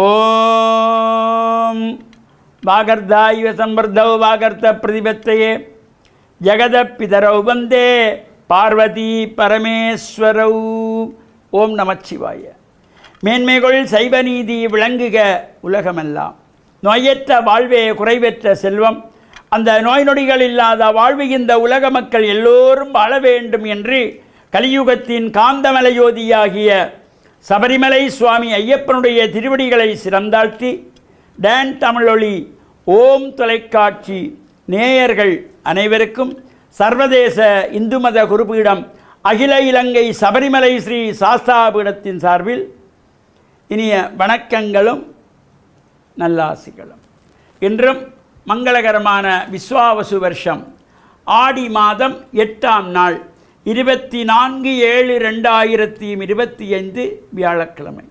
ஓம் வாகர்தாய்வ சம்பர்தௌ வாகர்த்த பிரதிபத்தையே ஜெகத பிதரௌ வந்தே பார்வதி பரமேஸ்வரௌ. ஓம் நமச்சிவாய. மேன்மைகள் சைவநீதி விளங்குக உலகமெல்லாம். நோயற்ற வாழ்வே குறைவற்ற செல்வம். அந்த நோய் நொடிகள் இல்லாத வாழ்வு இந்த உலக மக்கள் எல்லோரும் வாழ வேண்டும் என்று கலியுகத்தின் காந்தமலையோதியாகிய சபரிமலை சுவாமி ஐயப்பனுடைய திருவடிகளை சிறந்தாழ்த்தி டான் தமிழொலி ஓம் தொலைக்காட்சி நேயர்கள் அனைவருக்கும் சர்வதேச இந்து மத குருபீடம் அகில இலங்கை சபரிமலை ஸ்ரீ சாஸ்தாபீடத்தின் சார்பில் இனிய வணக்கங்களும் நல்லாசிகளும். இன்றும் மங்களகரமான விஸ்வாவசு வருஷம் ஆடி மாதம் 8ஆம் நாள் 24/7/2025 வியாழக்கிழமை.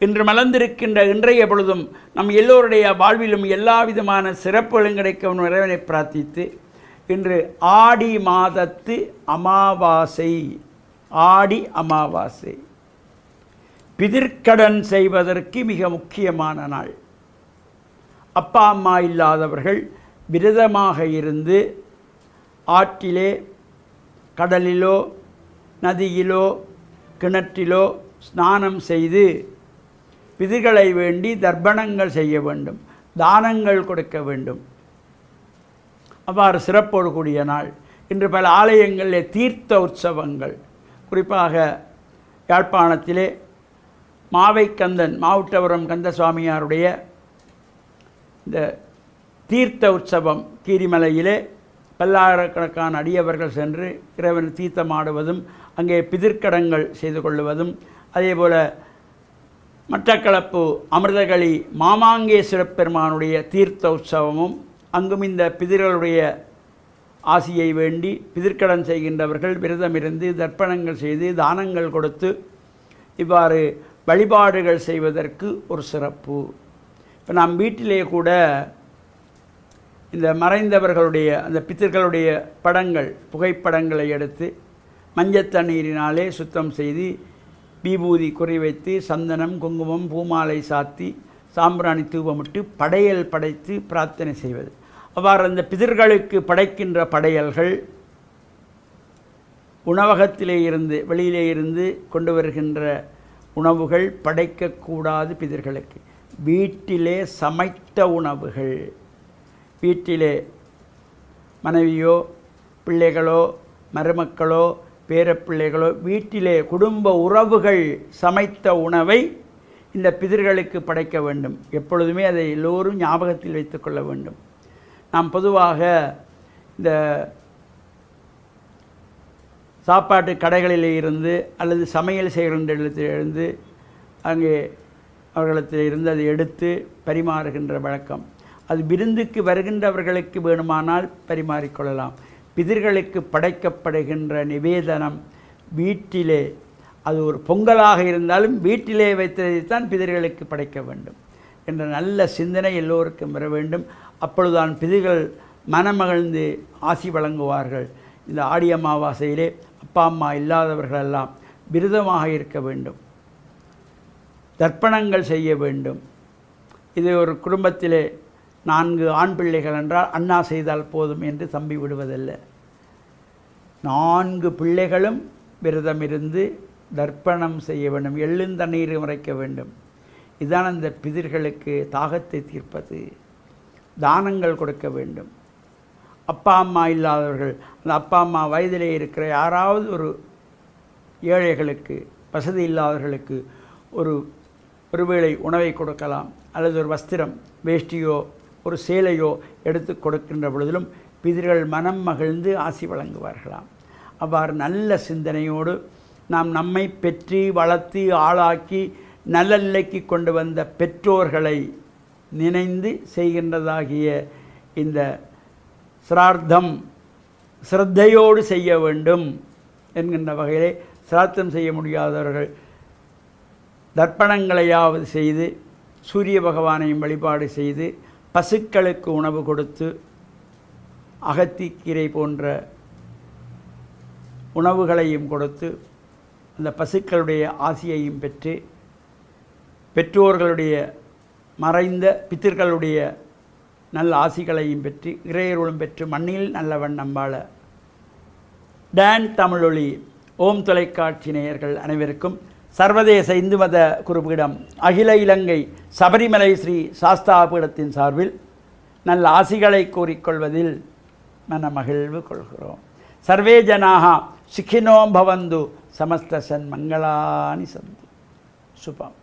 இன்று மலர்ந்திருக்கின்ற இன்றைய பொழுதும் நம் எல்லோருடைய வாழ்விலும் எல்லா விதமான சிறப்புகளும் கிடைக்கும் இறைவனை பிரார்த்தித்து இன்று ஆடி மாதத்து அமாவாசை. ஆடி அமாவாசை பிதிர்க்கடன் செய்வதற்கு மிக முக்கியமான நாள். அப்பா அம்மா இல்லாதவர்கள் விரதமாக இருந்து ஆற்றிலே கடலிலோ நதியிலோ கிணற்றிலோ ஸ்நானம் செய்து பிதிர்களை வேண்டி தர்ப்பணங்கள் செய்ய வேண்டும், தானங்கள் கொடுக்க வேண்டும். அவ்வாறு சிறப்போடு கூடிய நாள். இன்று பல ஆலயங்களில் தீர்த்த உற்சவங்கள், குறிப்பாக யாழ்ப்பாணத்திலே மாவைக்கந்தன் மாவுட்டபுரம் கந்தசுவாமியாருடைய இந்த தீர்த்த உற்சவம் கீரிமலையிலே பல்லாயிரக்கணக்கான அடியவர்கள் சென்று இறைவன் தீர்த்தமாடுவதும் அங்கே பிதிர்க்கடங்கள் செய்து கொள்வதும், அதேபோல் மட்டக்களப்பு அமிர்தகளி மாமாங்கேஸ்வரப் பெருமானுடைய தீர்த்த உற்சவமும் அங்கும் இந்த பிதிர்களுடைய ஆசியை வேண்டி பிதிர்க்கடன் செய்கின்றவர்கள் விரதமிருந்து தர்ப்பணங்கள் செய்து தானங்கள் கொடுத்து இவ்வாறு வழிபாடுகள் செய்வதற்கு ஒரு சிறப்பு. இப்போ நாம் வீட்டிலே கூட இந்த மறைந்தவர்களுடைய அந்த பித்தர்களுடைய படங்கள் புகைப்படங்களை எடுத்து மஞ்சள் தண்ணீரினாலே சுத்தம் செய்து விபூதி குறிவைத்து சந்தனம் குங்குமம் பூமாலை சாத்தி சாம்பிராணி தூபமிட்டு படையல் படைத்து பிரார்த்தனை செய்வது. அவ்வாறு அந்த பிதர்களுக்கு படைக்கின்ற படையல்கள் உணவகத்திலே இருந்து வெளியிலே இருந்து கொண்டு வருகின்ற உணவுகள் படைக்கக்கூடாது. பிதர்களுக்கு வீட்டிலே சமைத்த உணவுகள், வீட்டிலே மனைவியோ பிள்ளைகளோ மருமக்களோ பேரப்பிள்ளைகளோ வீட்டிலே குடும்ப உறவுகள் சமைத்த உணவை இந்த பிதர்களுக்கு படைக்க வேண்டும். எப்பொழுதுமே அதை எல்லோரும் ஞாபகத்தில் வைத்து கொள்ள வேண்டும். நாம் பொதுவாக இந்த சாப்பாட்டு கடைகளில் இருந்து அல்லது சமையல் செய்கின்ற இடத்திலிருந்து அங்கே அவர்களிடத்தில் அதை எடுத்து பரிமாறுகின்ற வழக்கம். அது விருந்துக்கு வருகின்றவர்களுக்கு வேணுமானால் பரிமாறிக்கொள்ளலாம். பிதிர்களுக்கு படைக்கப்படுகின்ற நிவேதனம் வீட்டிலே, அது ஒரு பொங்கலாக இருந்தாலும் வீட்டிலே வைத்ததைத்தான் பிதிர்களுக்கு படைக்க வேண்டும் என்ற நல்ல சிந்தனை எல்லோருக்கும் வர வேண்டும். அப்பொழுதுதான் பிதிர்கள் மனமகிழ்ந்து ஆசி வழங்குவார்கள். இந்த ஆடி அமாவாசையிலே அப்பா அம்மா இல்லாதவர்களெல்லாம் விரதமாக இருக்க வேண்டும், தர்ப்பணங்கள் செய்ய வேண்டும். இது ஒரு குடும்பத்திலே 4 ஆண் பிள்ளைகள் என்றால் அண்ணா செய்தால் போதும் என்று தம்பி விடுவதல்ல. 4 பிள்ளைகளும் விரதம் இருந்து தர்ப்பணம் செய்ய வேண்டும், எள்ளுந்தண்ணீர் மறைக்க வேண்டும். இதுதான் அந்த பிதிர்களுக்கு தாகத்தை தீர்ப்பது. தானங்கள் கொடுக்க வேண்டும். அப்பா அம்மா இல்லாதவர்கள், அந்த அப்பா அம்மா வயதிலே இருக்கிற யாராவது ஒரு ஏழைகளுக்கு வசதி இல்லாதவர்களுக்கு ஒருவேளை உணவை கொடுக்கலாம், அல்லது ஒரு வஸ்திரம் வேஷ்டியோ ஒரு சேலையோ எடுத்து கொடுக்கின்ற பொழுதிலும் பிதிர்கள் மனம் மகிழ்ந்து ஆசி வழங்குவார்களாம். அவ்வாறு நல்ல சிந்தனையோடு நாம் நம்மை பெற்று வளர்த்து ஆளாக்கி நல்ல நிலைக்கு கொண்டு வந்த பெற்றோர்களை நினைந்து செய்கின்றதாகிய இந்த சிரார்த்தம் சிரத்தையோடு செய்ய வேண்டும் என்கின்ற வகையிலே சிரார்த்தம் செய்ய முடியாதவர்கள் தர்ப்பணங்களையாவது செய்து சூரிய பகவானையும் வழிபாடு செய்து பசுக்களுக்கு உணவு கொடுத்து அகத்திக்கீரை போன்ற உணவுகளையும் கொடுத்து அந்த பசுக்களுடைய ஆசியையும் பெற்று பெற்றோர்களுடைய மறைந்த பித்திர்களுடைய நல்ல ஆசிகளையும் பெற்று இறையருளும் பெற்று மண்ணில் நல்ல வண்ணம் வாழ டான் தமிழொலி ஓம் தொலைக்காட்சி நேயர்கள் அனைவருக்கும் சர்வதேச இந்து மத குருபீடம் அகில இலங்கை சபரிமலை ஸ்ரீ சாஸ்தா பீடத்தின் சார்பில் நல்ல ஆசிகளை கூறிக்கொள்வதில் மன மகிழ்வு கொள்கிறோம். சர்வே ஜனாக சுகினோ பவந்து சமஸ்த சன்மங்களானி சந்து. சுபம்.